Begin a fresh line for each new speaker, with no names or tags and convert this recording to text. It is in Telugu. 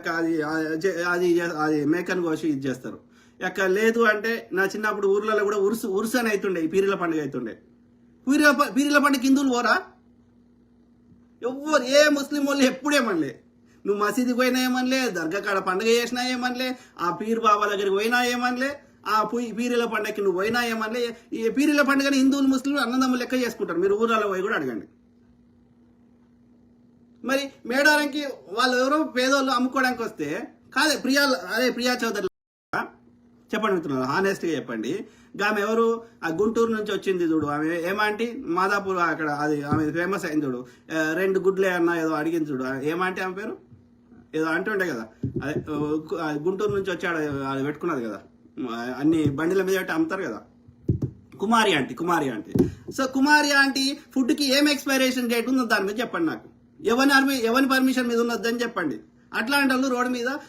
యొక్క అది అది మేకను కోసి ఇది చేస్తారు. యొక్క లేదు అంటే నా చిన్నప్పుడు ఊర్లలో కూడా ఉరుసు అని అవుతుండే, ఈ పీరీల పండుగ అవుతుండే. పీరీల పండుగ హిందువులు పోరా? ఎవ్వరు ఏ ముస్లిం వాళ్ళు ఎప్పుడేమనలే. నువ్వు మసీదుకి పోయినా ఏమనలే, దర్గా కాడ పండుగ చేసినా ఏమనలే, ఆ పీర్ బాబా దగ్గరికి పోయినా ఏమనలే, ఆ పీరీల పండుగకి నువ్వు పోయినా ఏమనలే. ఈ పీరీల పండుగని హిందువులు ముస్లింలు అన్నదమ్ములు లెక్క చేసుకుంటారు. మీరు ఊర్లలో పోయి కూడా అడగండి. మరి మేడారంకి వాళ్ళు ఎవరో పేదోళ్ళు అమ్ముకోవడానికి వస్తే కాదే ప్రియా చౌదరి చెప్పండి మిత్రులు, హానెస్ట్గా చెప్పండి. ఆమె ఎవరు? ఆ గుంటూరు నుంచి వచ్చింది చూడు. ఆమె ఏమంటే మాదాపూర్ అక్కడ అది ఆమె ఫేమస్ అయింది చూడు. 2 గుడ్లే అన్న ఏదో అడిగింది చూడు. ఏమంటే ఆమె పేరు ఏదో అంటుండే కదా, అదే గుంటూరు నుంచి వచ్చాడు, అది పెట్టుకున్నది కదా, అన్ని బండిల మీద పెట్టి అమ్ముతారు కదా, కుమారి ఆంటీ. సో కుమారి ఆంటీ ఫుడ్కి ఏం ఎక్స్పైరేషన్ డేట్ ఉందో దాని మీద చెప్పండి నాకు. ఎవరి పర్మిషన్ మీద ఉన్నదని చెప్పండి. అట్లాంటి వాళ్ళు రోడ్డు మీద